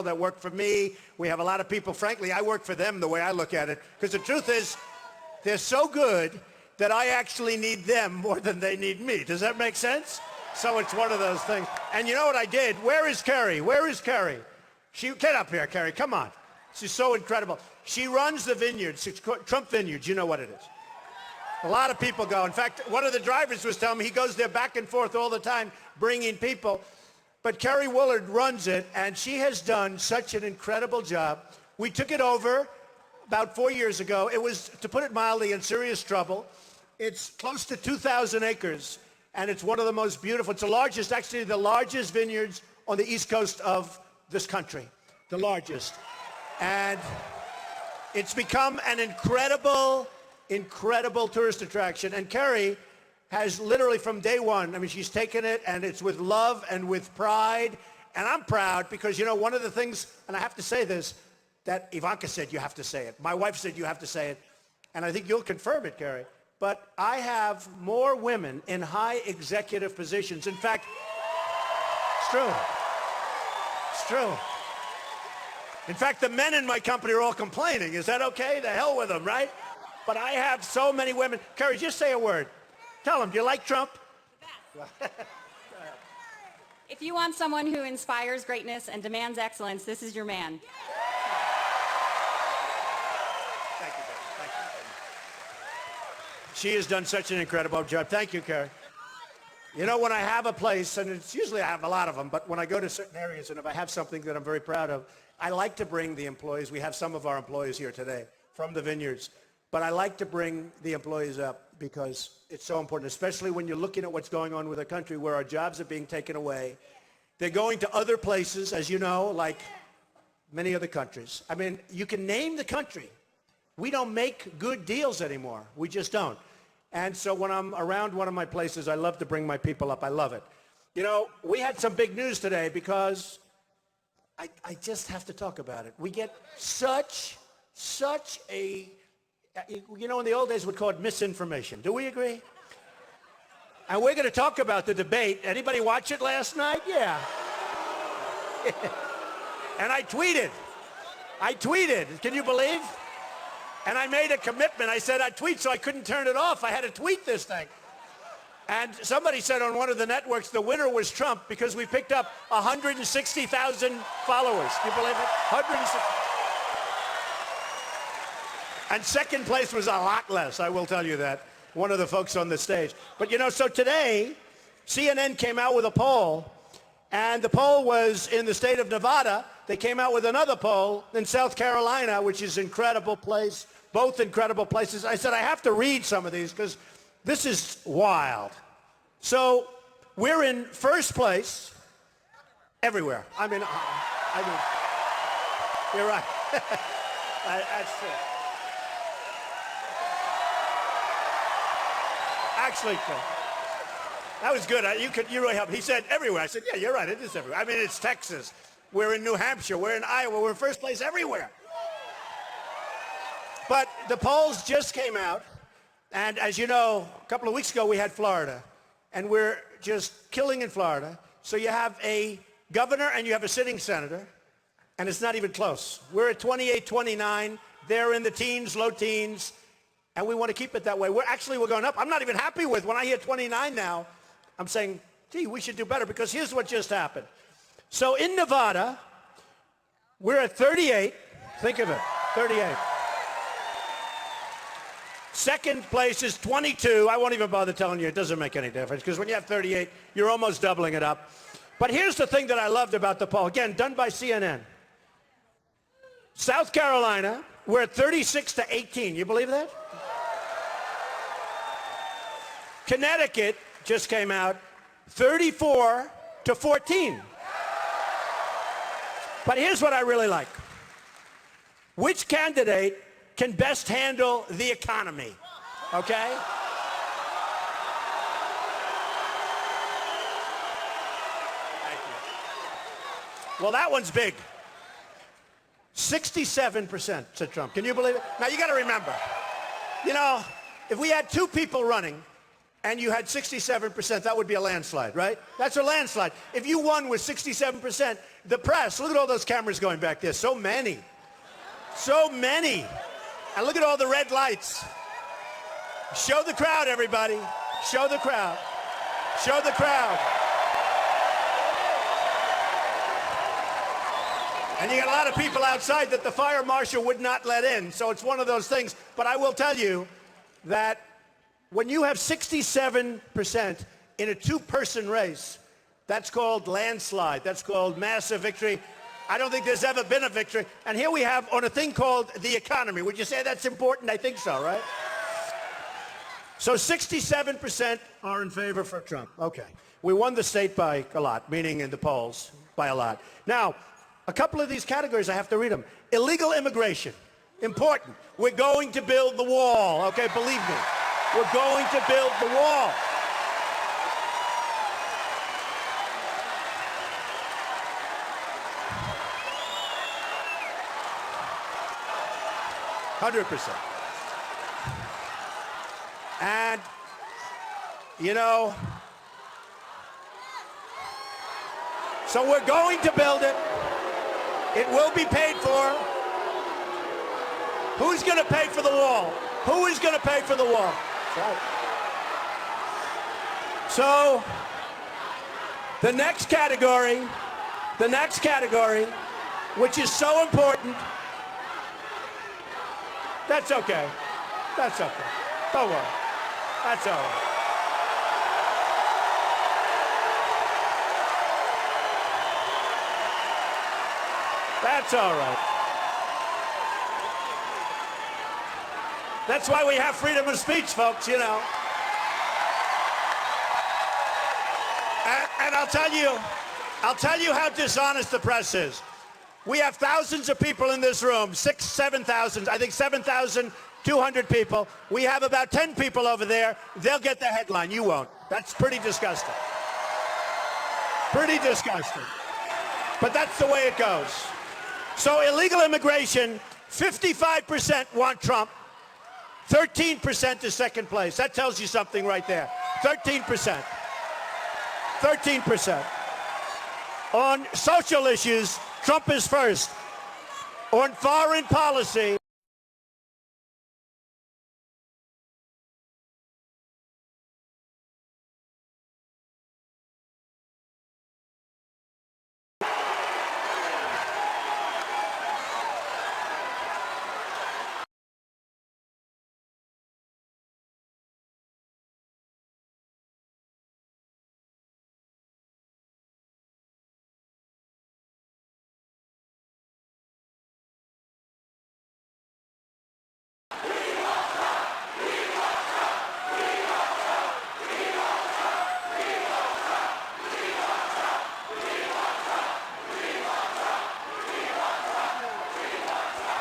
that work for me. We have a lot of people, frankly, I work for them the way I look at it. Because the truth is, they're so good that I actually need them more than they need me. Does that make sense? So it's one of those things. And you know what I did? Where is Carrie? Where is Carrie? Get up here, Carrie. Come on. She's so incredible. She runs the vineyards. It's Trump Vineyards. You know what it is. A lot of people go. In fact, one of the drivers was telling me he goes there back and forth all the time bringing people. But Carrie Willard runs it, and she has done such an incredible job. We took it over about 4 years ago. It was, to put it mildly, in serious trouble. It's close to 2,000 acres, and it's one of the most beautiful. It's the largest, actually the largest vineyards on the east coast of this country, the largest. And it's become an incredible, incredible tourist attraction. And Carrie has literally from day one, I mean, she's taken it, and it's with love and with pride. And I'm proud because, you know, one of the things, and I have to say this, that Ivanka said you have to say it. My wife said you have to say it. And I think you'll confirm it, Carrie. But I have more women in high executive positions. In fact, it's true. It's true. In fact, the men in my company are all complaining. Is that okay? The hell with them, right? But I have so many women. Carrie, just say a word. Tell them, do you like Trump? If you want someone who inspires greatness and demands excellence, this is your man. Thank you, Carrie. Thank you. She has done such an incredible job. Thank you, Carrie. You know, when I have a place, and it's usually I have a lot of them, but when I go to certain areas and if I have something that I'm very proud of, I like to bring the employees. We have some of our employees here today from the vineyards, but I like to bring the employees up because it's so important, especially when you're looking at what's going on with our country where our jobs are being taken away. They're going to other places, as you know, like many other countries. I mean, you can name the country. We don't make good deals anymore. We just don't. And so when I'm around one of my places, I love to bring my people up. I love it. You know, we had some big news today because I just have to talk about it. We get such a, you know, in the old days we'd call it misinformation. Do we agree? And we're going to talk about the debate. Anybody watch it last night? Yeah. And I tweeted. Can you believe? And I made a commitment. I said I'd tweet, so I couldn't turn it off. I had to tweet this thing. And somebody said on one of the networks the winner was Trump because we picked up 160,000 followers. Do you believe it? 160. And second place was a lot less, I will tell you that. One of the folks on the stage. But you know, so today, CNN came out with a poll, and the poll was in the state of Nevada. They came out with another poll in South Carolina, which is an incredible place, both incredible places. I said, I have to read some of these because this is wild. So we're in first place everywhere. I mean, you're right. That's true. Actually, that was good. You really helped. He said everywhere. I said, yeah, you're right. It is everywhere. I mean, it's Texas. We're in New Hampshire. We're in Iowa. We're in first place everywhere. But the polls just came out. And as you know, a couple of weeks ago, we had Florida. And we're just killing in Florida. So you have a governor and you have a sitting senator. And it's not even close. We're at 28, 29. They're in the teens, low teens. And we want to keep it that way. We're going up. I'm not even happy with when I hear 29 now. I'm saying, gee, we should do better because here's what just happened. So in Nevada, we're at 38. Think of it, 38. Second place is 22. I won't even bother telling you. It doesn't make any difference because when you have 38, you're almost doubling it up. But here's the thing that I loved about the poll. Again, done by CNN. South Carolina, we're at 36 to 18. You believe that? Connecticut just came out 34 to 14. But here's what I really like. Which candidate can best handle the economy? Okay? Thank you. Well, that one's big. 67% said Trump. Can you believe it? Now, you got to remember, you know, if we had two people running, and you had 67%, that would be a landslide, right? That's a landslide. If you won with 67%, the press, look at all those cameras going back there. So many. So many. And look at all the red lights. Show the crowd, everybody. Show the crowd. Show the crowd. And you got a lot of people outside that the fire marshal would not let in. So it's one of those things. But I will tell you that when you have 67% in a two-person race, that's called landslide. That's called massive victory. I don't think there's ever been a victory. And here we have on a thing called the economy. Would you say that's important? I think so, right? So 67% are in favor for Trump. Okay. We won the state by a lot, meaning in the polls by a lot. Now, a couple of these categories, I have to read them. Illegal immigration. Important. We're going to build the wall. Okay, believe me. We're going to build the wall. %100%. And, you know, so we're going to build it. It will be paid for. Who's going to pay for the wall? Who is going to pay for the wall? Right. So, the next category, which is so important, that's okay. That's okay. Don't worry. That's all right. That's all right. That's why we have freedom of speech, folks, you know. And I'll tell you how dishonest the press is. We have thousands of people in this room, 7,000, I think 7,200 people. We have about 10 people over there. They'll get the headline. You won't. That's pretty disgusting. Pretty disgusting. But that's the way it goes. So illegal immigration, 55% want Trump. 13% is second place. That tells you something right there. 13%. 13%. On social issues, Trump is first. On foreign policy,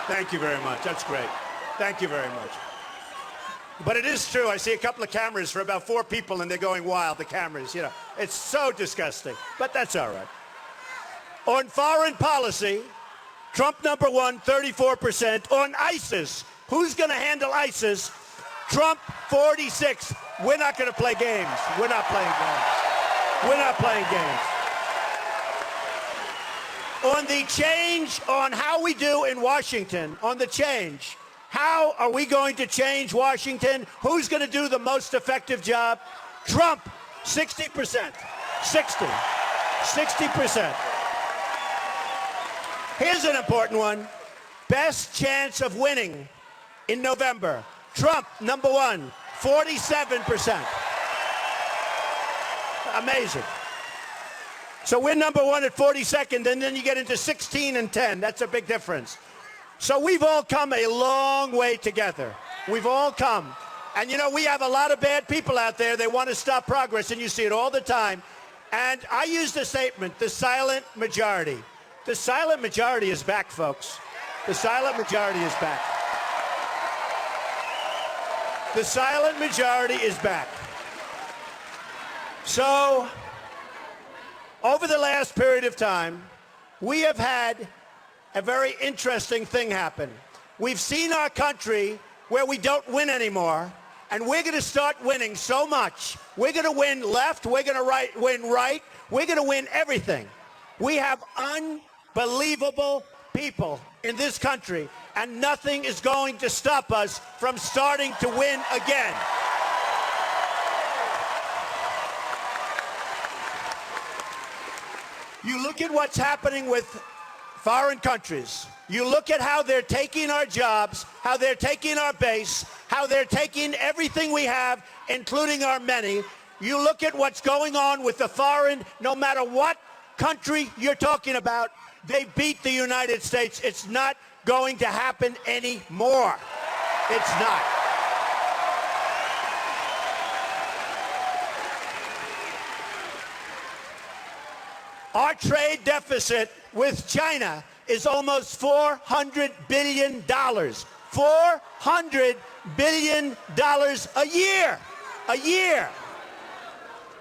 thank you very much. That's great. Thank you very much. But it is true. I see a couple of cameras for about 4 people, and they're going wild, the cameras. You know, it's so disgusting. But that's all right. On foreign policy, Trump number 1, 34%. On ISIS, who's going to handle ISIS? Trump, 46. We're not going to play games. We're not playing games. We're not playing games. On the change on how we do in Washington, on the change, how are we going to change Washington? Who's going to do the most effective job? Trump, 60%. 60%. Here's an important one. Best chance of winning in November. Trump, number 1, 47%. Amazing. So we're number 1 at 42nd, and then you get into 16 and 10. That's a big difference. So we've all come a long way together. We've all come. And, you know, we have a lot of bad people out there. They want to stop progress, and you see it all the time. And I use the statement, the silent majority. The silent majority is back, folks. The silent majority is back. The silent majority is back. So, over the last period of time, we have had a very interesting thing happen. We've seen our country where we don't win anymore, and we're going to start winning so much. We're going to win left, we're going to win right, we're going to win everything. We have unbelievable people in this country, and nothing is going to stop us from starting to win again. You look at what's happening with foreign countries. You look at how they're taking our jobs, how they're taking our base, how they're taking everything we have, including our money. You look at what's going on with the foreign, no matter what country you're talking about, they beat the United States. It's not going to happen anymore. It's not. Our trade deficit with China is almost $400 billion. $400 billion a year. A year.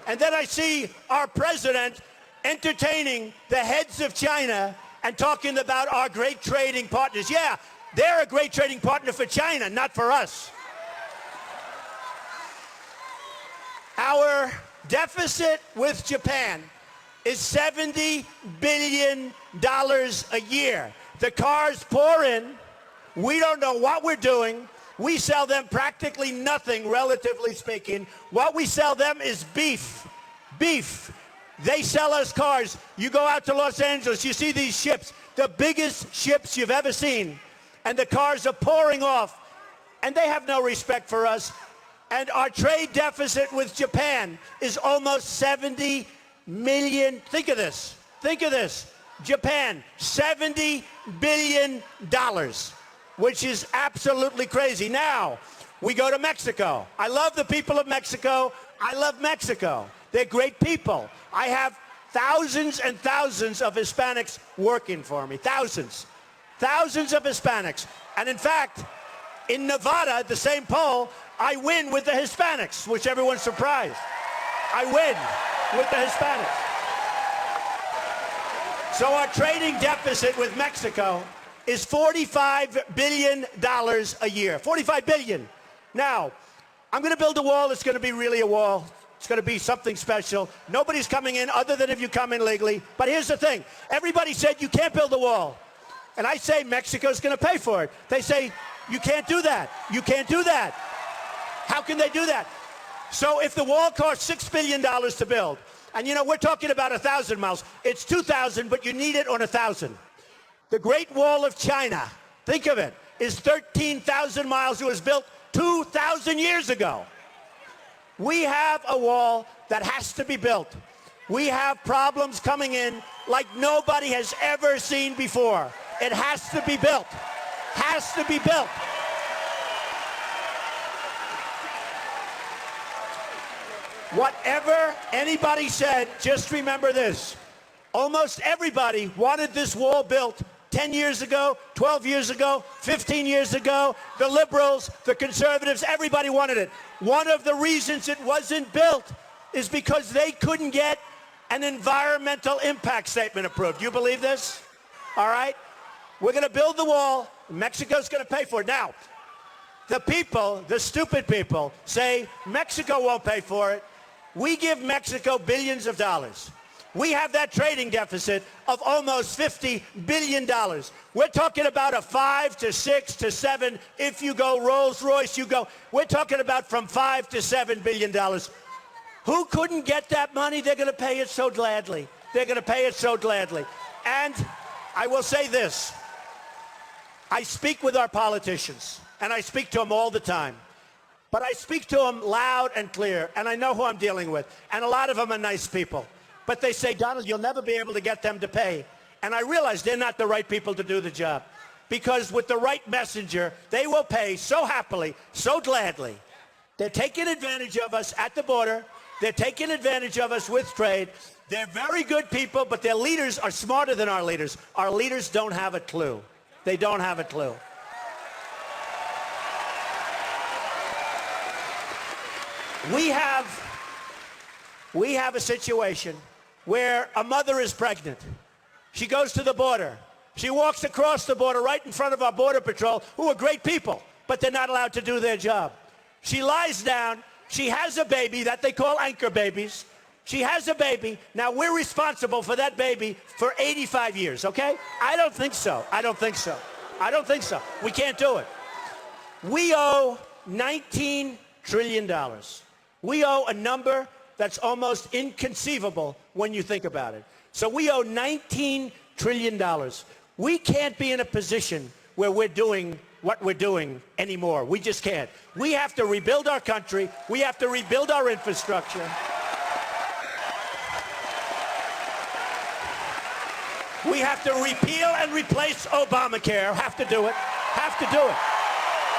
And then I see our president entertaining the heads of China and talking about our great trading partners. Yeah, they're a great trading partner for China, not for us. Our deficit with Japan is $70 billion a year. The cars pour in. We don't know what we're doing. We sell them practically nothing, relatively speaking. What we sell them is beef. Beef. They sell us cars. You go out to Los Angeles, you see these ships, the biggest ships you've ever seen, and the cars are pouring off, and they have no respect for us. And our trade deficit with Japan is almost $70 million. Think of this. Think of this. Japan, $70 billion, which is absolutely crazy. Now, we go to Mexico. I love the people of Mexico. I love Mexico. They're great people. I have thousands and thousands of Hispanics working for me. Thousands. Thousands of Hispanics. And in fact, in Nevada, the same poll, I win with the Hispanics, which everyone's surprised. I win with the Hispanics. So our trading deficit with Mexico is $45 billion a year. $45 billion. Now, I'm going to build a wall. It's going to be really a wall. It's going to be something special. Nobody's coming in other than if you come in legally. But here's the thing. Everybody said you can't build a wall. And I say Mexico's going to pay for it. They say you can't do that. You can't do that. How can they do that? So if the wall costs $6 billion to build, and you know, we're talking about 1,000 miles. It's 2,000, but you need it on 1,000. The Great Wall of China, think of it, is 13,000 miles. It was built 2,000 years ago. We have a wall that has to be built. We have problems coming in like nobody has ever seen before. It has to be built. Has to be built. Whatever anybody said, just remember this. Almost everybody wanted this wall built 10 years ago, 12 years ago, 15 years ago. The liberals, the conservatives, everybody wanted it. One of the reasons it wasn't built is because they couldn't get an environmental impact statement approved. You believe this? All right? We're going to build the wall. Mexico's going to pay for it. Now, the people, the stupid people, say Mexico won't pay for it. We give Mexico billions of dollars. We have that trading deficit of almost $50 billion. We're talking about a 5 to 6 to 7. If you go Rolls Royce, you go. We're talking about from 5 to $7 billion. Who couldn't get that money? They're going to pay it so gladly. They're going to pay it so gladly. And I will say this. I speak with our politicians, and I speak to them all the time. But I speak to them loud and clear, and I know who I'm dealing with. And a lot of them are nice people. But they say, Donald, you'll never be able to get them to pay. And I realize they're not the right people to do the job. Because with the right messenger, they will pay so happily, so gladly. They're taking advantage of us at the border. They're taking advantage of us with trade. They're very good people, but their leaders are smarter than our leaders. Our leaders don't have a clue. They don't have a clue. We have a situation where a mother is pregnant. She goes to the border. She walks across the border right in front of our Border Patrol, who are great people, but they're not allowed to do their job. She lies down. She has a baby that they call anchor babies. She has a baby. Now we're responsible for that baby for 85 years, okay? I don't think so. I don't think so. I don't think so. We can't do it. We owe $19 trillion. We owe a number that's almost inconceivable when you think about it. So we owe $19 trillion. We can't be in a position where we're doing what we're doing anymore. We just can't. We have to rebuild our country. We have to rebuild our infrastructure. We have to repeal and replace Obamacare. Have to do it. Have to do it.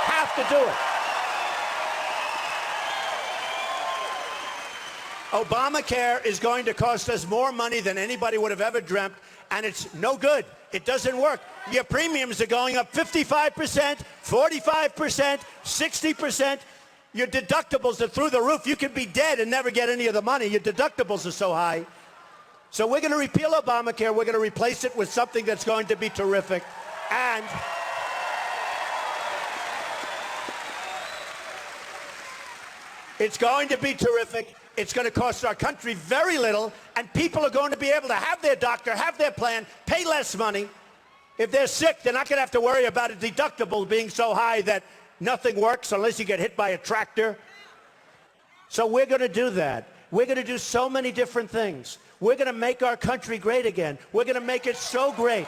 Have to do it. Obamacare is going to cost us more money than anybody would have ever dreamt, and it's no good. It doesn't work. Your premiums are going up 55%, 45%, 60%. Your deductibles are through the roof. You could be dead and never get any of the money. Your deductibles are so high. So we're going to repeal Obamacare. We're going to replace it with something that's going to be terrific. And it's going to be terrific. It's going to cost our country very little, and people are going to be able to have their doctor, have their plan, pay less money. If they're sick, they're not going to have to worry about a deductible being so high that nothing works unless you get hit by a tractor. So we're going to do that. We're going to do so many different things. We're going to make our country great again. We're going to make it so great.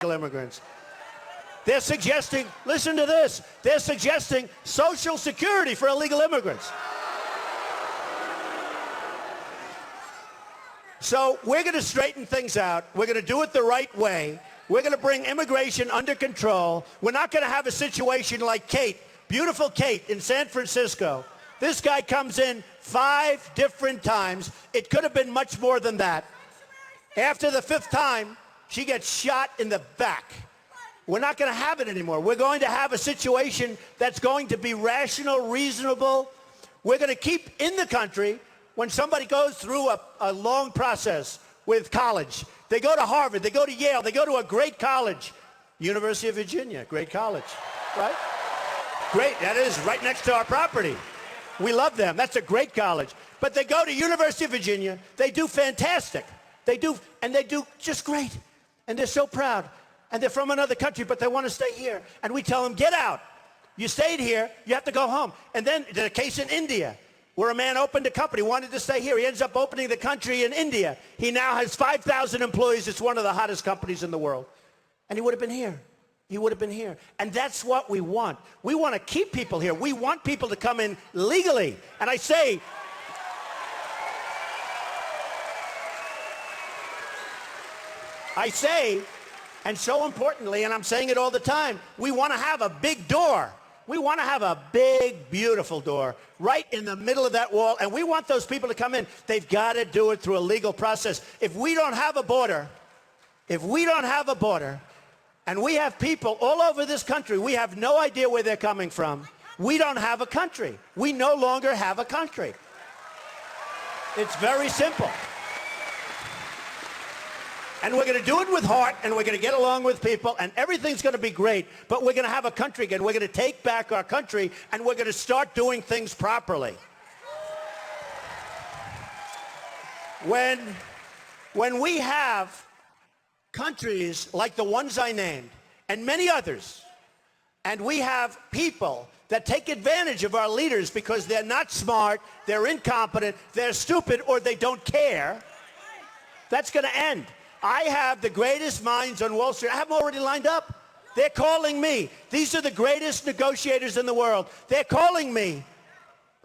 Immigrants. They're suggesting, listen to this, they're suggesting Social Security for illegal immigrants. So we're going to straighten things out. We're going to do it the right way. We're going to bring immigration under control. We're not going to have a situation like Kate, beautiful Kate in San Francisco. This guy comes in 5 different times. It could have been much more than that. After the 5th time, she gets shot in the back. We're not going to have it anymore. We're going to have a situation that's going to be rational, reasonable. We're going to keep in the country when somebody goes through a long process with college. They go to Harvard, they go to Yale, they go to a great college. University of Virginia, great college, right? Great, that is right next to our property. We love them. That's a great college. But they go to University of Virginia, they do fantastic. They do just great. And they're so proud. And they're from another country, but they want to stay here. And we tell them, get out. You stayed here, you have to go home. And then there's a case in India where a man opened a company, wanted to stay here. He ends up opening the country in India. He now has 5,000 employees. It's one of the hottest companies in the world. And he would have been here. He would have been here. And that's what we want. We want to keep people here. We want people to come in legally. And I say, and so importantly, and I'm saying it all the time, we want to have a big door. We want to have a big, beautiful door right in the middle of that wall, and we want those people to come in. They've got to do it through a legal process. If we don't have a border, and we have people all over this country, we have no idea where they're coming from, we don't have a country. We no longer have a country. It's very simple. And we're going to do it with heart, and we're going to get along with people, and everything's going to be great, but we're going to have a country again. We're going to take back our country, and we're going to start doing things properly. When we have countries like the ones I named, and many others, and we have people that take advantage of our leaders because they're not smart, they're incompetent, they're stupid, or they don't care, That's going to end. I have the greatest minds on Wall Street. I have them already lined up. They're calling me. These are the greatest negotiators in the world. They're calling me.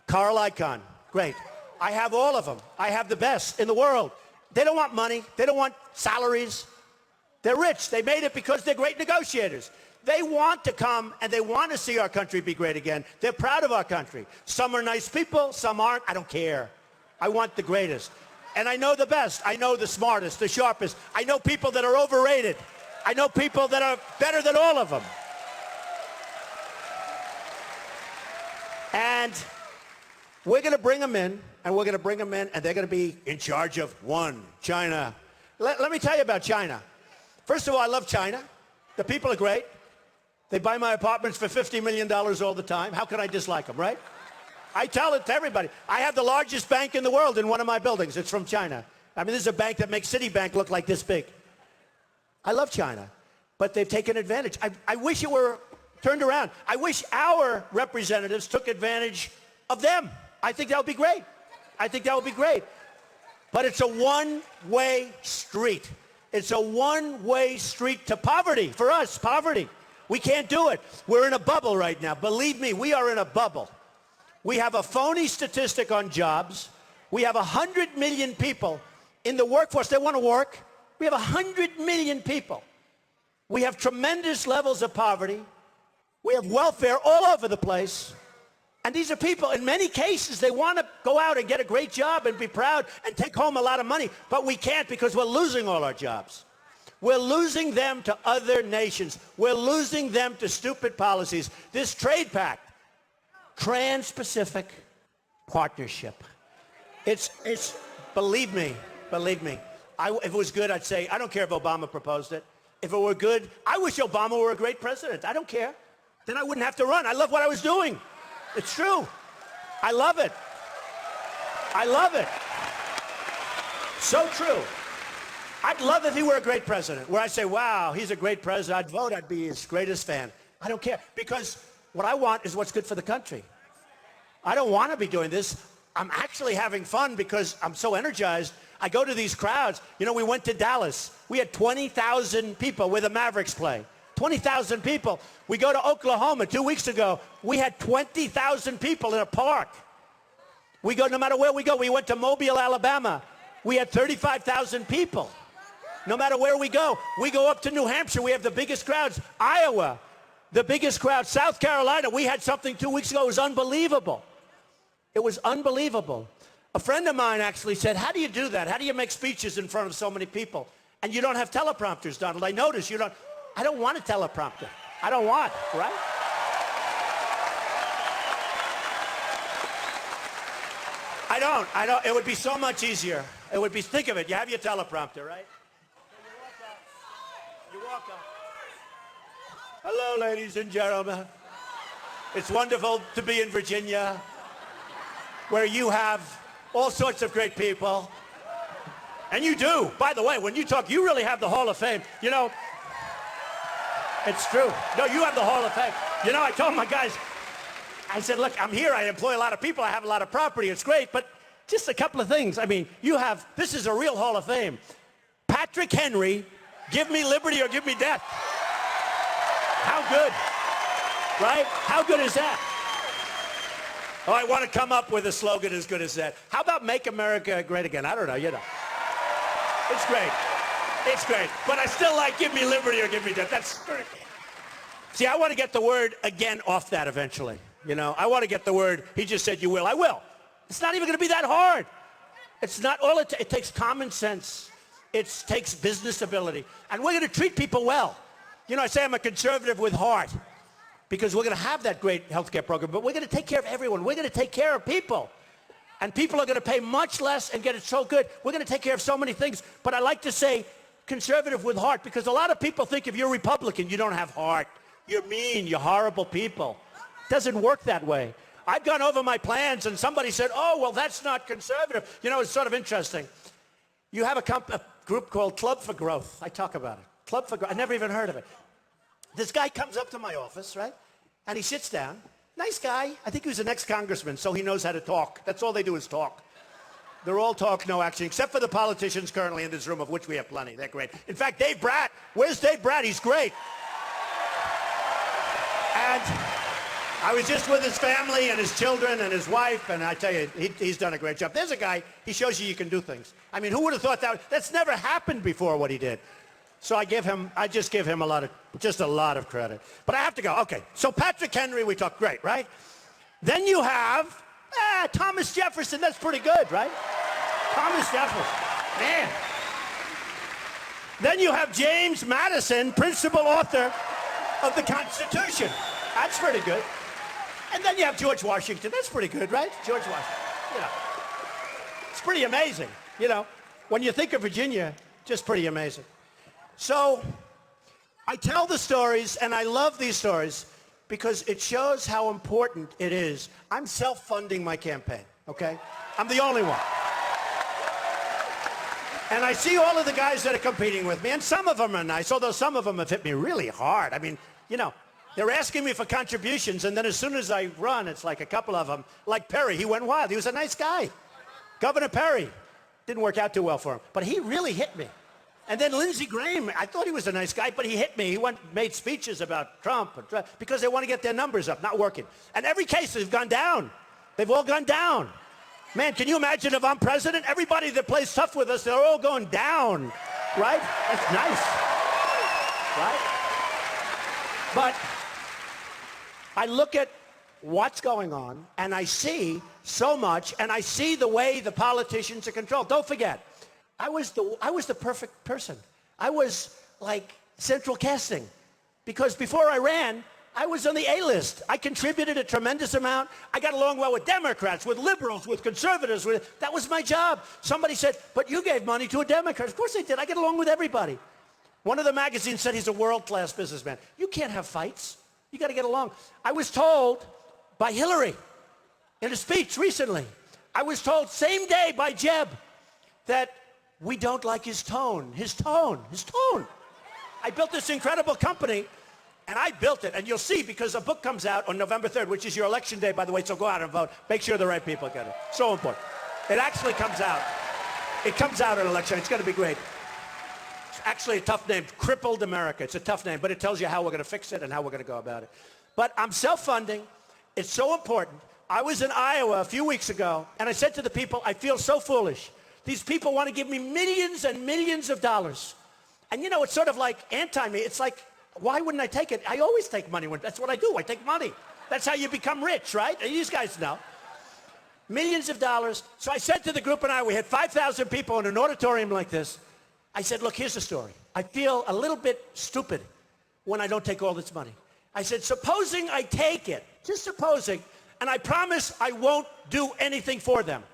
Carl Icahn, great. I have all of them. I have the best in the world. They don't want money. They don't want salaries. They're rich. They made it because they're great negotiators. They want to come and they want to see our country be great again. They're proud of our country. Some are nice people, some aren't. I don't care. I want the greatest. And I know the best. I know the smartest, the sharpest. I know people that are overrated. I know people that are better than all of them. And we're going to bring them in, and we're going to bring them in, and they're going to be in charge of one, China. Let me tell you about China. First of all, I love China. The people are great. They buy my apartments for $50 million all the time. How can I dislike them, right? I tell it to everybody. I have the largest bank in the world in one of my buildings. It's from China. I mean, this is a bank that makes Citibank look like this big. I love China, but they've taken advantage. I wish it were turned around. I wish our representatives took advantage of them. I think that would be great. I think that would be great. But it's a one-way street. It's a one-way street to poverty. For us, poverty. We can't do it. We're in a bubble right now. Believe me, we are in a bubble. We have a phony statistic on jobs. We have 100 million people in the workforce that want to work. We have 100 million people. We have tremendous levels of poverty. We have welfare all over the place. And these are people, in many cases, they want to go out and get a great job and be proud and take home a lot of money. But we can't because we're losing all our jobs. We're losing them to other nations. We're losing them to stupid policies. This trade pact, Trans-Pacific Partnership. It's believe me. If it was good, I'd say, I don't care if Obama proposed it. If it were good, I wish Obama were a great president. I don't care. Then I wouldn't have to run. I love what I was doing. It's true. I love it. I love it. So true. I'd love if he were a great president, where I say, wow, he's a great president. I'd vote. I'd be his greatest fan. I don't care, because what I want is what's good for the country. I don't want to be doing this. I'm actually having fun because I'm so energized. I go to these crowds. You know, we went to Dallas. We had 20,000 people where the Mavericks play. 20,000 people. We go to Oklahoma 2 weeks ago. We had 20,000 people in a park. We go, no matter where we go. We went to Mobile, Alabama. We had 35,000 people. No matter where we go up to New Hampshire. We have the biggest crowds. Iowa, the biggest crowd. South Carolina, we had something 2 weeks ago. It was unbelievable. It was unbelievable. A friend of mine actually said, how do you do that? How do you make speeches in front of so many people? And you don't have teleprompters, Donald. I noticed you don't. I don't want a teleprompter. I don't want, right? I don't. It would be so much easier. It would be, think of it. You have your teleprompter, right? You walk up. Hello, ladies and gentlemen. It's wonderful to be in Virginia, where you have all sorts of great people. And you do. By the way, when you talk, you really have the Hall of Fame. You know, it's true. No, you have the Hall of Fame. You know, I told my guys, I said, look, I'm here. I employ a lot of people. I have a lot of property. It's great. But just a couple of things. I mean, this is a real Hall of Fame. Patrick Henry, give me liberty or give me death. How good, right? How good is that? Oh, I want to come up with a slogan as good as that. How about Make America Great Again? I don't know, you know. It's great. It's great. But I still like give me liberty or give me death. That's great. See, I want to get the word again off that eventually. You know, I want to get the word, he just said you will. I will. It's not even going to be that hard. It's not all it takes common sense. It takes business ability. And we're going to treat people well. You know, I say I'm a conservative with heart because we're going to have that great health care program, but we're going to take care of everyone. We're going to take care of people. And people are going to pay much less and get it so good. We're going to take care of so many things. But I like to say conservative with heart because a lot of people think if you're Republican, you don't have heart. You're mean. You're horrible people. It doesn't work that way. I've gone over my plans and somebody said, oh, well, that's not conservative. You know, it's sort of interesting. You have a group called Club for Growth. I talk about it. Club for Growth. I never even heard of it. This guy comes up to my office, right? And he sits down. Nice guy. I think he was an ex-congressman, so he knows how to talk. That's all they do is talk. They're all talk, no action, except for the politicians currently in this room, of which we have plenty. They're great. In fact, Dave Bratt, where's Dave Bratt? He's great. And I was just with his family and his children and his wife, and I tell you, he's done a great job. There's a guy, he shows you can do things. I mean, who would have thought that? That's never happened before, what he did. So I just give him a lot of credit. But I have to go. Okay, so Patrick Henry, we talked, great, right? Then you have Thomas Jefferson. That's pretty good, right? Thomas Jefferson, man. Then you have James Madison, principal author of the Constitution. That's pretty good. And then you have George Washington. That's pretty good, right? George Washington. You know, it's pretty amazing. You know, when you think of Virginia, just pretty amazing. So I tell the stories, and I love these stories because it shows how important it is. I'm self-funding my campaign, okay? I'm the only one. And I see all of the guys that are competing with me, and some of them are nice, although some of them have hit me really hard. I mean, you know, they're asking me for contributions, and then as soon as I run, it's like a couple of them. Like Perry, he went wild. He was a nice guy. Governor Perry. Didn't work out too well for him, but he really hit me. And then Lindsey Graham, I thought he was a nice guy, but he hit me. He made speeches about Trump because they want to get their numbers up, not working. And every case has gone down. They've all gone down. Man, can you imagine if I'm president? Everybody that plays tough with us, they're all going down, right? That's nice, right? But I look at what's going on, and I see so much, and I see the way the politicians are controlled. Don't forget, I was the perfect person. I was like central casting because before I ran, I was on the A-list. I contributed a tremendous amount. I got along well with Democrats, with liberals, with conservatives. That was my job. Somebody said, but you gave money to a Democrat. Of course I did. I get along with everybody. One of the magazines said he's a world-class businessman. You can't have fights. You got to get along. I was told by Hillary in a speech recently. I was told same day by Jeb that we don't like his tone. His tone. I built this incredible company, and I built it. And you'll see, because a book comes out on November 3rd, which is your election day, by the way, so go out and vote. Make sure the right people get it. So important. It actually comes out. It comes out on election. It's going to be great. It's actually a tough name. Crippled America. It's a tough name, but it tells you how we're going to fix it and how we're going to go about it. But I'm self-funding. It's so important. I was in Iowa a few weeks ago, and I said to the people, I feel so foolish. These people want to give me millions and millions of dollars. And you know, it's sort of like anti-me. It's like, why wouldn't I take it? I always take money. That's what I do. I take money. That's how you become rich, right? And these guys know. Millions of dollars. So I said to the group and we had 5,000 people in an auditorium like this. I said, look, here's the story. I feel a little bit stupid when I don't take all this money. I said, supposing I take it, just supposing, and I promise I won't do anything for them.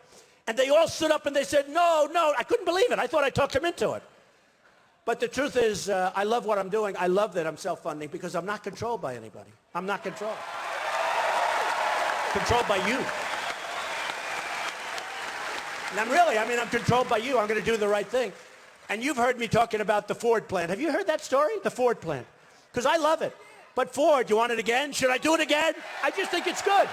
And they all stood up and they said, no. I couldn't believe it. I thought I talked them into it. But the truth is, I love what I'm doing. I love that I'm self-funding because I'm not controlled by anybody. I'm not controlled. Controlled by you. And I'm controlled by you. I'm going to do the right thing. And you've heard me talking about the Ford plant. Have you heard that story? The Ford plant. Because I love it. But Ford, you want it again? Should I do it again? I just think it's good.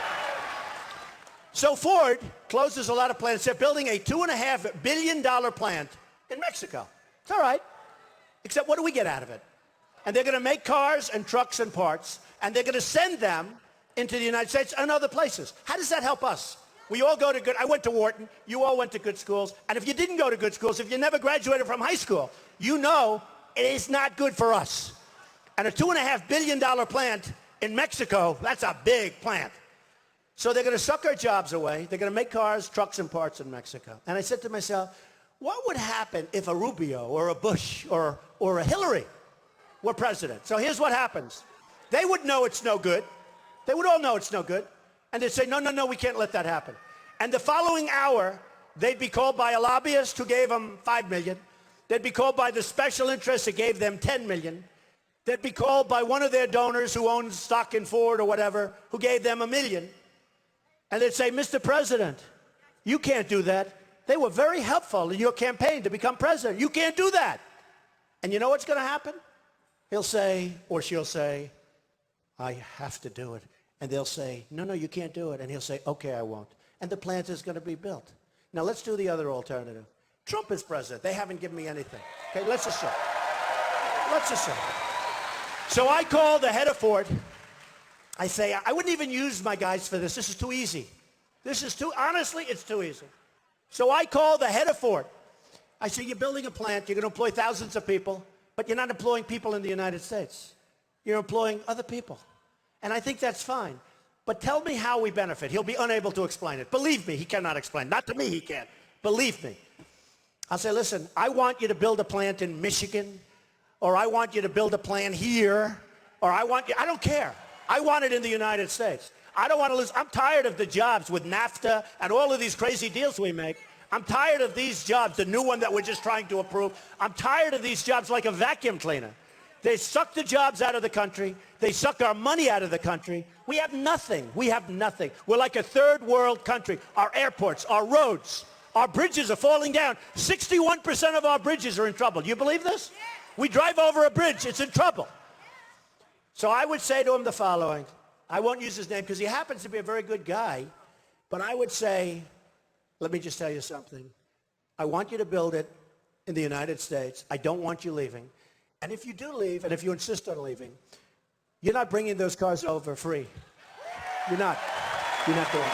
So Ford closes a lot of plants. They're building a $2.5 billion plant in Mexico. It's all right. Except what do we get out of it? And they're going to make cars and trucks and parts, and they're going to send them into the United States and other places. How does that help us? We all go to I went to Wharton. You all went to good schools. And if you didn't go to good schools, if you never graduated from high school, you know it is not good for us. And a $2.5 billion plant in Mexico, that's a big plant. So they're going to suck our jobs away. They're going to make cars, trucks, and parts in Mexico. And I said to myself, what would happen if a Rubio or a Bush or a Hillary were president? So here's what happens. They would know it's no good. They would all know it's no good. And they'd say, no, we can't let that happen. And the following hour, they'd be called by a lobbyist who gave them $5 million. They'd be called by the special interest that gave them $10 million. They'd be called by one of their donors who owns stock in Ford or whatever, who gave them $1 million. And they'd say, Mr. President, you can't do that. They were very helpful in your campaign to become president. You can't do that. And you know what's going to happen? He'll say, or she'll say, I have to do it. And they'll say, no, you can't do it. And he'll say, okay, I won't. And the plant is going to be built. Now let's do the other alternative. Trump is president. They haven't given me anything. Okay, let's assume. Let's assume. So I call the head of Ford. I say, I wouldn't even use my guys for this. This is too easy. Honestly, it's too easy. So I call the head of Ford. I say, you're building a plant. You're going to employ thousands of people, but you're not employing people in the United States. You're employing other people. And I think that's fine. But tell me how we benefit. He'll be unable to explain it. Believe me, he cannot explain. Not to me, he can't. Believe me. I'll say, listen, I want you to build a plant in Michigan, or I want you to build a plant here, or I don't care. I want it in the United States. I don't want to lose. I'm tired of the jobs with NAFTA and all of these crazy deals we make. I'm tired of these jobs, the new one that we're just trying to approve. I'm tired of these jobs like a vacuum cleaner. They suck the jobs out of the country. They suck our money out of the country. We have nothing. We have nothing. We're like a third world country. Our airports, our roads, our bridges are falling down. 61% of our bridges are in trouble. You believe this? We drive over a bridge. It's in trouble. So I would say to him the following. I won't use his name because he happens to be a very good guy. But I would say, let me just tell you something. I want you to build it in the United States. I don't want you leaving. And if you do leave, and if you insist on leaving, you're not bringing those cars over free. You're not. You're not doing it.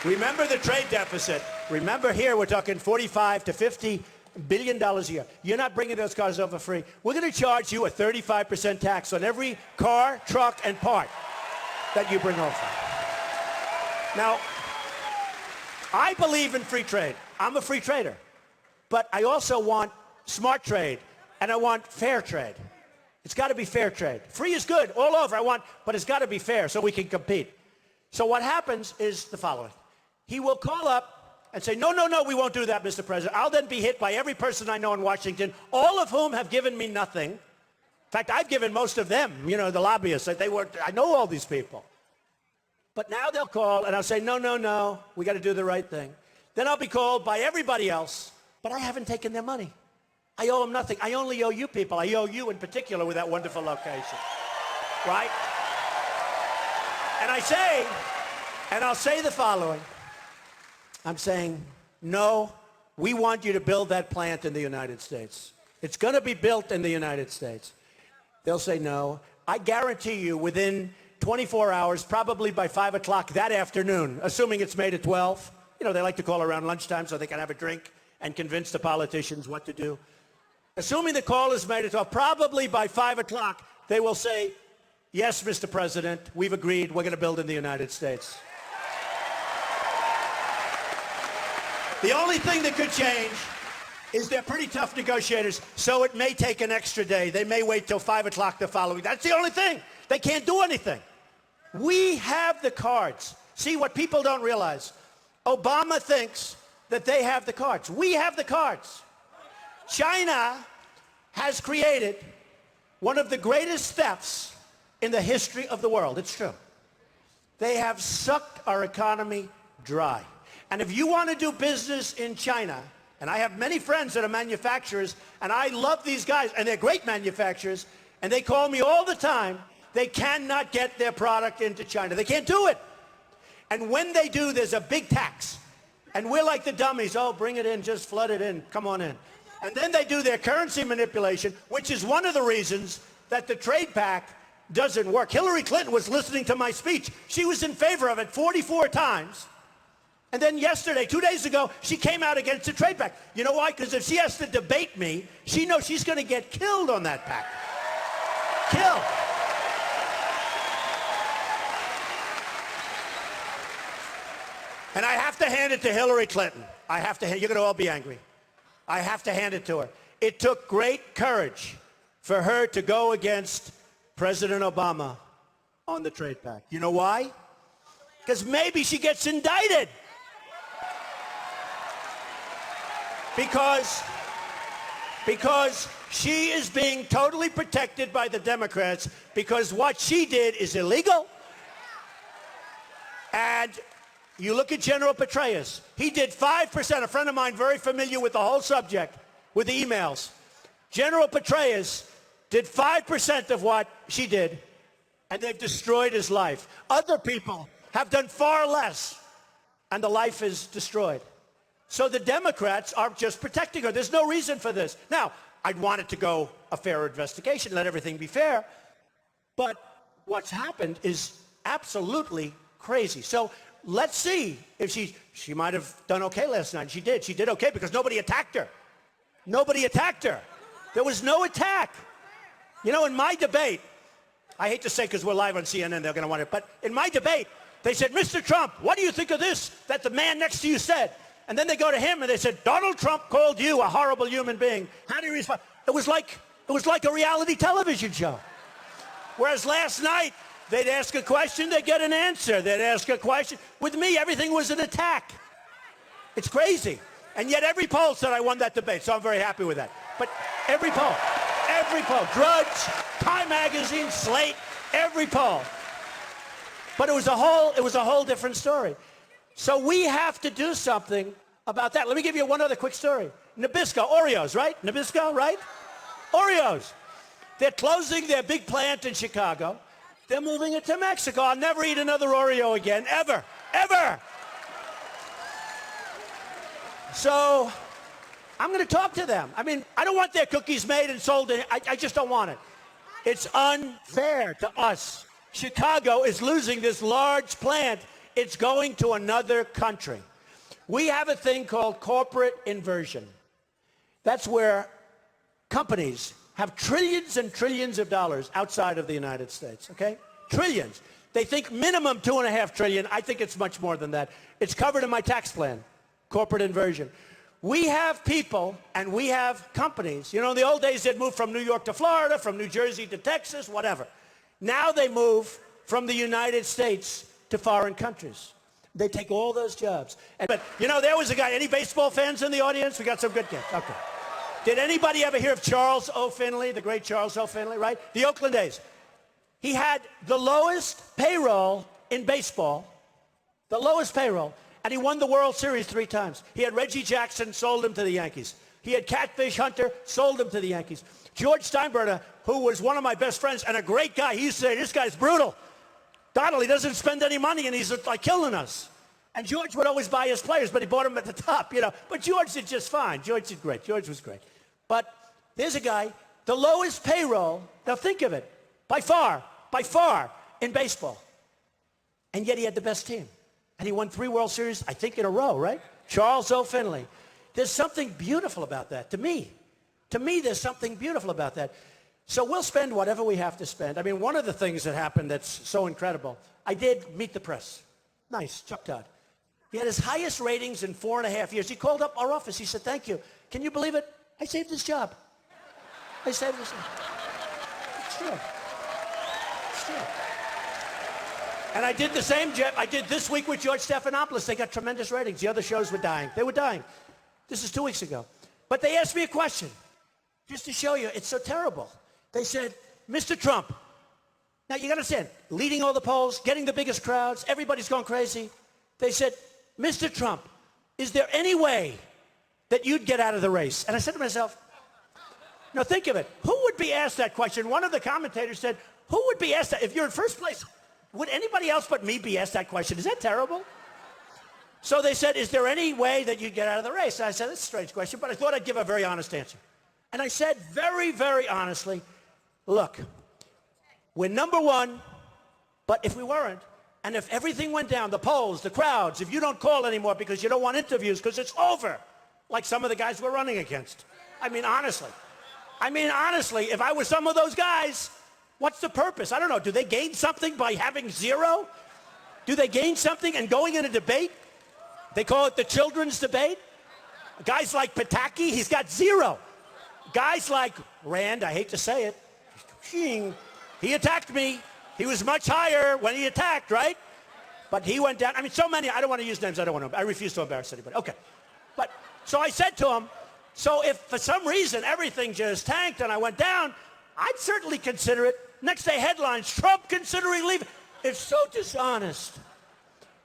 Remember the trade deficit. Remember here we're talking 45 to 50 billion dollars a year. You're not bringing those cars over free. We're going to charge you a 35% tax on every car, truck, and part that you bring over. Now, I believe in free trade. I'm a free trader. But I also want smart trade, and I want fair trade. It's got to be fair trade. Free is good all over, but it's got to be fair so we can compete. So what happens is the following. He will call up and say, no, we won't do that, Mr. President. I'll then be hit by every person I know in Washington, all of whom have given me nothing. In fact, I've given most of them, the lobbyists. I know all these people. But now they'll call, and I'll say, no, we got to do the right thing. Then I'll be called by everybody else. But I haven't taken their money. I owe them nothing. I only owe you people. I owe you in particular with that wonderful location. Right? And I'll say the following. I'm saying, no, we want you to build that plant in the United States. It's going to be built in the United States. They'll say no. I guarantee you within 24 hours, probably by 5 o'clock that afternoon, assuming it's made at 12. They like to call around lunchtime so they can have a drink and convince the politicians what to do. Assuming the call is made at 12, probably by 5 o'clock, they will say, yes, Mr. President, we've agreed, we're going to build in the United States. The only thing that could change is they're pretty tough negotiators, so it may take an extra day. They may wait till 5 o'clock the following. That's the only thing. They can't do anything. We have the cards. See, what people don't realize, Obama thinks that they have the cards. We have the cards. China has created one of the greatest thefts in the history of the world. It's true. They have sucked our economy dry. And if you want to do business in China, and I have many friends that are manufacturers, and I love these guys, and they're great manufacturers, and they call me all the time, they cannot get their product into China. They can't do it. And when they do, there's a big tax. And we're like the dummies. Oh, bring it in, just flood it in, come on in. And then they do their currency manipulation, which is one of the reasons that the trade pact doesn't work. Hillary Clinton was listening to my speech. She was in favor of it 44 times. And then yesterday, 2 days ago, she came out against the trade pact. You know why? Because if she has to debate me, she knows she's going to get killed on that pact. Killed. And I have to hand it to Hillary Clinton. You're going to all be angry. I have to hand it to her. It took great courage for her to go against President Obama on the trade pact. You know why? Because maybe she gets indicted. Because she is being totally protected by the Democrats because what she did is illegal. And you look at General Petraeus. He did 5%. A friend of mine very familiar with the whole subject, with the emails. General Petraeus did 5% of what she did, and they've destroyed his life. Other people have done far less, and the life is destroyed. So the Democrats are just protecting her. There's no reason for this. Now, I'd want it to go a fair investigation, let everything be fair. But what's happened is absolutely crazy. So let's see if she might have done okay last night. She did. She did okay because nobody attacked her. Nobody attacked her. There was no attack. You know, in my debate, I hate to say because we're live on CNN, they're going to want it, but in my debate, they said, Mr. Trump, what do you think of this that the man next to you said? And then they go to him and they said, Donald Trump called you a horrible human being. How do you respond? It was like a reality television show. Whereas last night, they'd ask a question, they'd get an answer. They'd ask a question. With me, everything was an attack. It's crazy. And yet every poll said I won that debate, so I'm very happy with that. But every poll, Drudge, Time Magazine, Slate, every poll. But it was a whole different story. So we have to do something about that. Let me give you one other quick story. Nabisco, Oreos, right? Nabisco, right? Oreos. They're closing their big plant in Chicago. They're moving it to Mexico. I'll never eat another Oreo again, ever, ever. So I'm going to talk to them. I mean, I don't want their cookies made and sold. I just don't want it. It's unfair to us. Chicago is losing this large plant. It's going to another country. We have a thing called corporate inversion. That's where companies have trillions and trillions of dollars outside of the United States, okay? Trillions. They think minimum $2.5 trillion. I think it's much more than that. It's covered in my tax plan, corporate inversion. We have people and we have companies. You know, in the old days, they'd move from New York to Florida, from New Jersey to Texas, whatever. Now they move from the United States to foreign countries. They take all those jobs. But, you know, there was a guy, any baseball fans in the audience? We got some good kids. Okay. Did anybody ever hear of Charles O. Finley, the great Charles O. Finley, right? The Oakland A's. He had the lowest payroll in baseball, the lowest payroll, and he won the World Series 3 times. He had Reggie Jackson, sold him to the Yankees. He had Catfish Hunter, sold him to the Yankees. George Steinbrenner, who was one of my best friends and a great guy, he used to say, this guy's brutal. Donald, he doesn't spend any money and he's like killing us. And George would always buy his players, but he bought them at the top, you know. But George did just fine. George did great. George was great. But there's a guy, the lowest payroll, now think of it, by far, in baseball. And yet he had the best team. And he won 3 World Series, I think, in a row, right? Charles O. Finley. There's something beautiful about that, to me. To me, there's something beautiful about that. So we'll spend whatever we have to spend. I mean, one of the things that happened that's so incredible, I did Meet the Press. Nice, Chuck Todd. He had his highest ratings in 4.5 years. He called up our office. He said, thank you. Can you believe it? I saved his job. I saved his job. It's true. It's true. And I did the same job. I did this week with George Stephanopoulos. They got tremendous ratings. The other shows were dying. They were dying. This is 2 weeks ago. But they asked me a question, just to show you it's so terrible. They said, Mr. Trump, now you got to understand, leading all the polls, getting the biggest crowds, everybody's going crazy. They said, Mr. Trump, is there any way that you'd get out of the race? And I said to myself, now think of it. Who would be asked that question? One of the commentators said, who would be asked that? If you're in first place, would anybody else but me be asked that question? Is that terrible? So they said, is there any way that you'd get out of the race? And I said, that's a strange question, but I thought I'd give a very honest answer. And I said very, very honestly, look, we're number 1, but if we weren't, and if everything went down, the polls, the crowds, if you don't call anymore because you don't want interviews because it's over, like some of the guys we're running against. I mean, honestly, if I was some of those guys, what's the purpose? I don't know. Do they gain something by having 0? Do they gain something and going in a debate? They call it the children's debate. Guys like Pataki, he's got 0. Guys like Rand, I hate to say it, he attacked me. He was much higher when he attacked, right? But he went down. I mean, so many. I don't want to use names. I refuse to embarrass anybody. Okay. But so I said to him, so if for some reason everything just tanked and I went down, I'd certainly consider it. Next day headlines, Trump considering leaving. It's so dishonest.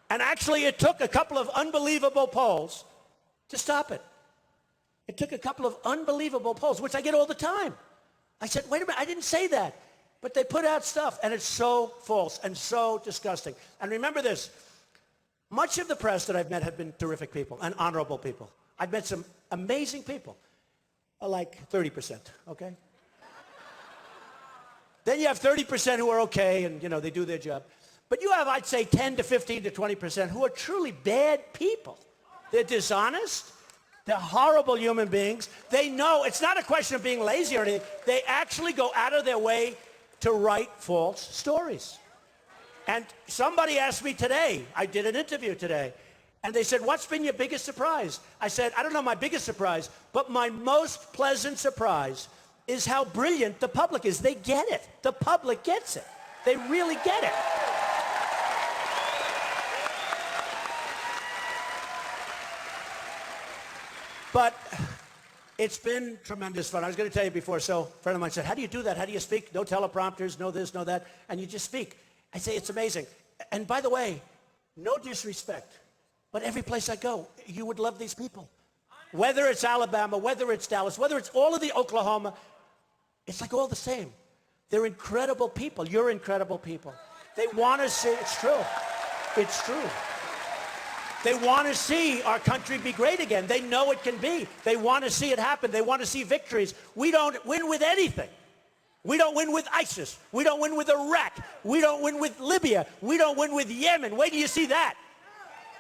And actually it took a couple of unbelievable polls to stop it. It took a couple of unbelievable polls, which I get all the time. I said, wait a minute, I didn't say that. But they put out stuff, and it's so false and so disgusting. And remember this, much of the press that I've met have been terrific people and honorable people. I've met some amazing people, like 30%, okay? Then you have 30% who are okay, and, you know, they do their job. But you have, I'd say, 10 to 15 to 20% who are truly bad people. They're dishonest. They're horrible human beings. They know it's not a question of being lazy or anything. They actually go out of their way to write false stories. And somebody asked me today, I did an interview today, and they said, what's been your biggest surprise? I said, I don't know my biggest surprise, but my most pleasant surprise is how brilliant the public is. They get it. The public gets it. They really get it. But it's been tremendous fun. I was going to tell you before, so a friend of mine said, how do you do that? How do you speak? No teleprompters, no this, no that, and you just speak. I say, it's amazing. And by the way, no disrespect, but every place I go, you would love these people. Whether it's Alabama, whether it's Dallas, whether it's all of the Oklahoma, it's like all the same. They're incredible people. You're incredible people. They want to see, it's true. It's true. They want to see our country be great again. They know it can be. They want to see it happen. They want to see victories. We don't win with anything. We don't win with ISIS. We don't win with Iraq. We don't win with Libya. We don't win with Yemen. Wait till you see that.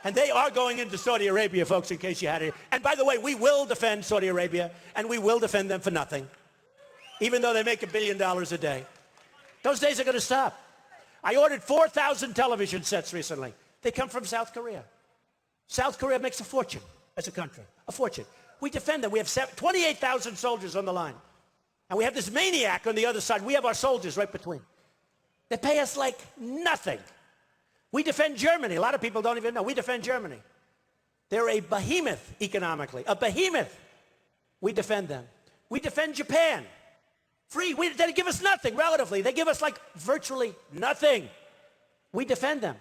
And they are going into Saudi Arabia, folks, in case you had it. And by the way, we will defend Saudi Arabia, and we will defend them for nothing, even though they make $1 billion a day. Those days are going to stop. I ordered 4,000 television sets recently. They come from South Korea. South Korea makes a fortune as a country, a fortune. We defend them. We have 28,000 soldiers on the line. And we have this maniac on the other side. We have our soldiers right between. They pay us like nothing. We defend Germany. A lot of people don't even know. We defend Germany. They're a behemoth economically, a behemoth. We defend them. We defend Japan. Free. They give us nothing, relatively. They give us like virtually nothing. We defend them.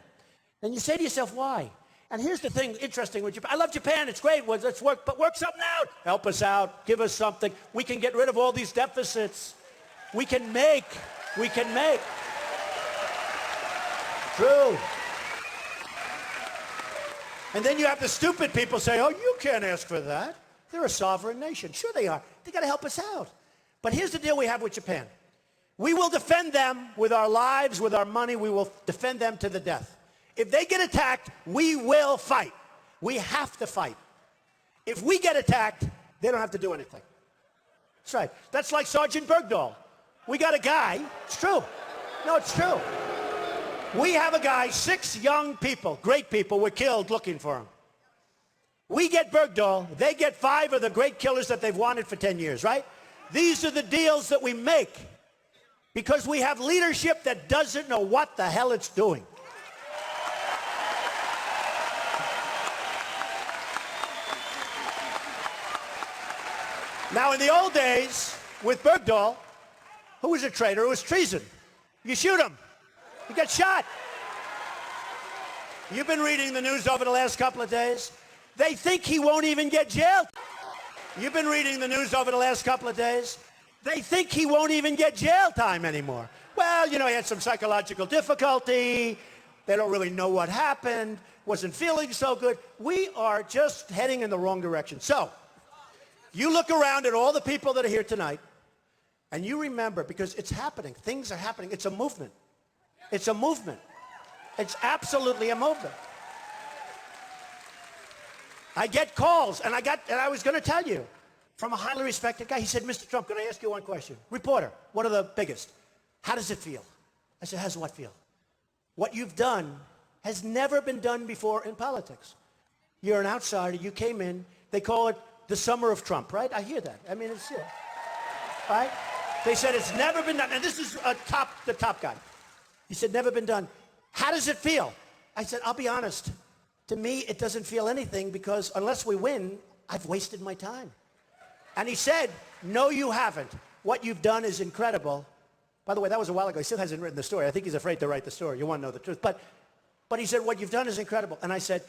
And you say to yourself, why? And here's the thing interesting with Japan. I love Japan. It's great. Well, let's work, but work something out. Help us out. Give us something. We can get rid of all these deficits. We can make. We can make. True. And then you have the stupid people say, oh, you can't ask for that. They're a sovereign nation. Sure they are. They got to help us out. But here's the deal we have with Japan. We will defend them with our lives, with our money. We will defend them to the death. If they get attacked, we will fight. We have to fight. If we get attacked, they don't have to do anything. That's right. That's like Sergeant Bergdahl. We got a guy. It's true. No, it's true. We have a guy, 6 young people, great people, were killed looking for him. We get Bergdahl. They get 5 of the great killers that they've wanted for 10 years, right? These are the deals that we make because we have leadership that doesn't know what the hell it's doing. Now, in the old days, with Bergdahl, who was a traitor, it was treason. You shoot him. He got shot. You've been reading the news over the last couple of days. They think he won't even get jailed. You've been reading the news over the last couple of days. They think he won't even get jail time anymore. Well, you know, he had some psychological difficulty. They don't really know what happened. Wasn't feeling so good. We are just heading in the wrong direction. So, you look around at all the people that are here tonight, and you remember, because it's happening. Things are happening. It's a movement. It's a movement. It's absolutely a movement. I get calls, and I was going to tell you, from a highly respected guy. He said, Mr. Trump, can I ask you one question? Reporter, one of the biggest. How does it feel? I said, how does what feel? What you've done has never been done before in politics. You're an outsider. You came in. They call it the summer of Trump, right? I hear that. I mean, it's it. Right? They said it's never been done. And this is the top guy. He said, never been done. How does it feel? I said, I'll be honest. To me, it doesn't feel anything because unless we win, I've wasted my time. And he said, no, you haven't. What you've done is incredible. By the way, that was a while ago. He still hasn't written the story. I think he's afraid to write the story. You want to know the truth. But he said, what you've done is incredible. And I said,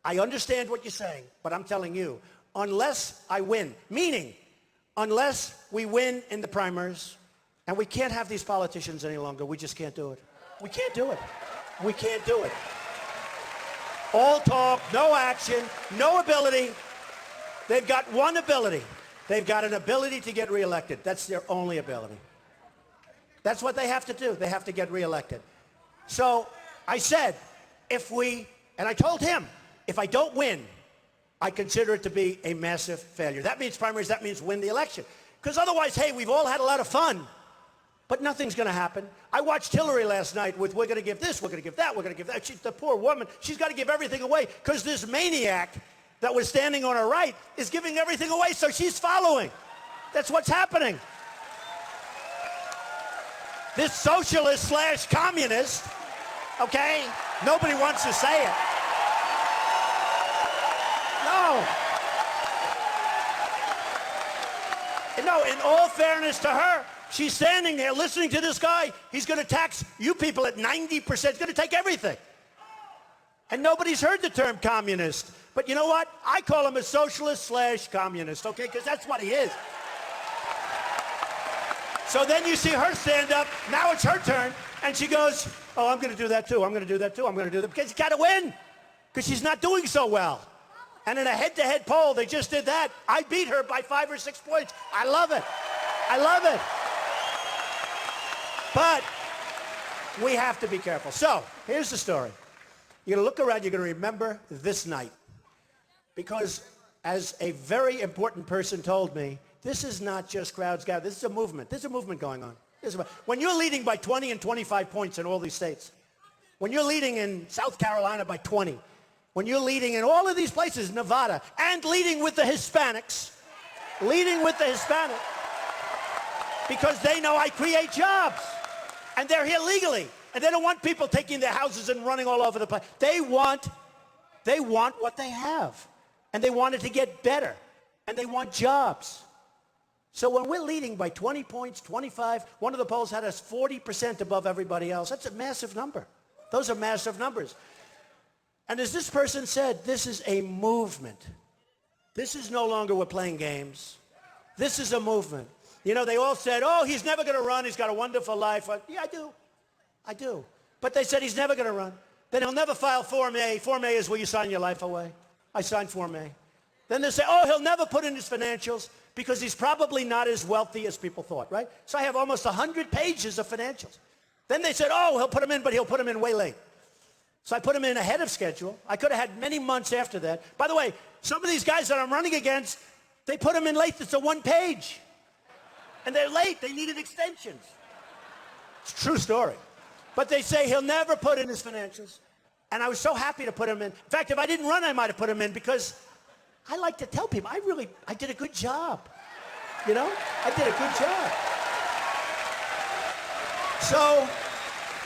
I understand what you're saying, but I'm telling you, unless I win, meaning unless we win in the primaries, And we can't have these politicians any longer. We just can't do it. We can't do it. We can't do it. All talk, no action, no ability. They've got one ability. They've got an ability to get reelected. That's their only ability. That's what they have to do. They have to get reelected. So I said, and I told him, if I don't win, I consider it to be a massive failure. That means primaries, that means win the election. Because otherwise, hey, we've all had a lot of fun, but nothing's going to happen. I watched Hillary last night with, we're going to give this, we're going to give that, we're going to give that. The poor woman, she's got to give everything away because this maniac that was standing on her right is giving everything away, so she's following. That's what's happening. This socialist / communist, okay? Nobody wants to say it. No, in all fairness to her, she's standing there listening to this guy. He's going to tax you people at 90%. He's going to take everything. And nobody's heard the term communist. But you know what? I call him a socialist / communist, okay? Because that's what he is. So then you see her stand up. Now it's her turn. And she goes, oh, I'm going to do that too. I'm going to do that too. I'm going to do that. Because you got to win. Because she's not doing so well. And in a head-to-head poll, they just did that. I beat her by 5 or 6 points. I love it. I love it. But we have to be careful. So here's the story. You're going to look around. You're going to remember this night. Because as a very important person told me, this is not just crowds gathered. This is a movement. There's a movement going on. When you're leading by 20 and 25 points in all these states, when you're leading in South Carolina by 20, when you're leading in all of these places, Nevada, and leading with the Hispanics, because they know I create jobs, and they're here legally, and they don't want people taking their houses and running all over the place. They want what they have, and they want it to get better, and they want jobs. So when we're leading by 20 points, 25, one of the polls had us 40% above everybody else. That's a massive number. Those are massive numbers. And as this person said, this is a movement. This is no longer we're playing games. This is a movement. You know, they all said, oh, he's never going to run. He's got a wonderful life. Yeah, I do. But they said he's never going to run. Then he'll never file Form A. Form A is where you sign your life away. I signed Form A. Then they say, oh, he'll never put in his financials because he's probably not as wealthy as people thought, right? So I have almost 100 pages of financials. Then they said, oh, he'll put them in, but he'll put them in way late. So I put them in ahead of schedule. I could have had many months after that. By the way, some of these guys that I'm running against, they put them in late. It's a one page. And they're late. They needed extensions. It's a true story. But they say he'll never put in his financials. And I was so happy to put him in. In fact, if I didn't run, I might have put him in because I like to tell people, I did a good job. You know? I did a good job. So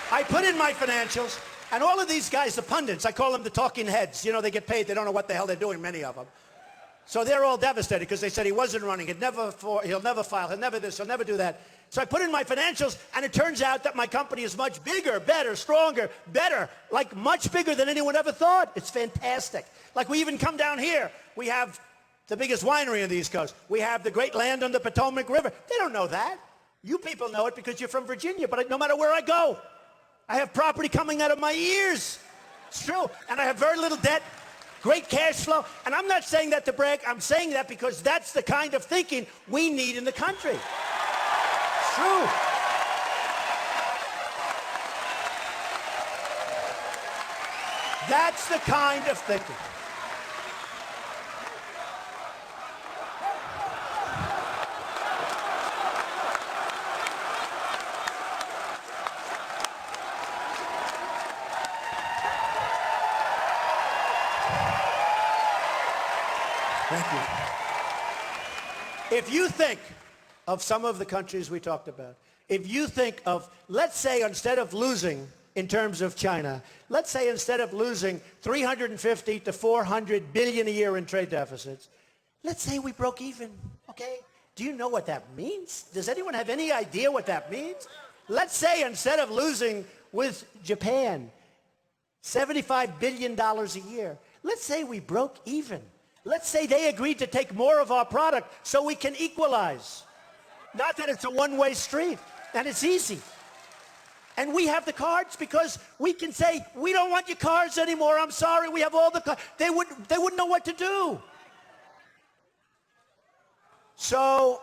I put in my financials. And all of these guys, the pundits, I call them the talking heads. You know, they get paid. They don't know what the hell they're doing, many of them. So they're all devastated because they said he wasn't running. He'll never file. He'll never this. He'll never do that. So I put in my financials, and it turns out that my company is much bigger, better, stronger, better, like much bigger than anyone ever thought. It's fantastic. Like we even come down here. We have the biggest winery on the East Coast. We have the great land on the Potomac River. They don't know that. You people know it because you're from Virginia, but no matter where I go, I have property coming out of my ears. It's true. And I have very little debt, great cash flow. And I'm not saying that to brag. I'm saying that because that's the kind of thinking we need in the country. It's true. That's the kind of thinking. Thank you. If you think of some of the countries we talked about, if you think of, let's say instead of losing in terms of China, let's say instead of losing 350 to 400 billion a year in trade deficits, let's say we broke even, okay? Do you know what that means? Does anyone have any idea what that means? Let's say instead of losing with Japan $75 billion a year, let's say we broke even. Let's say they agreed to take more of our product so we can equalize. Not that it's a one-way street. And it's easy. And we have the cards because we can say, we don't want your cars anymore. I'm sorry, we have all the cars. They wouldn't know what to do. So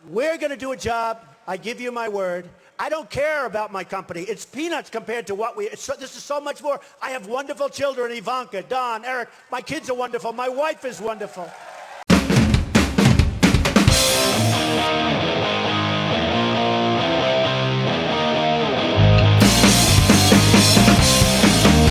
we're going to do a job. I give you my word. I don't care about my company. It's peanuts compared to what this is so much more. I have wonderful children, Ivanka, Don, Eric. My kids are wonderful. My wife is wonderful.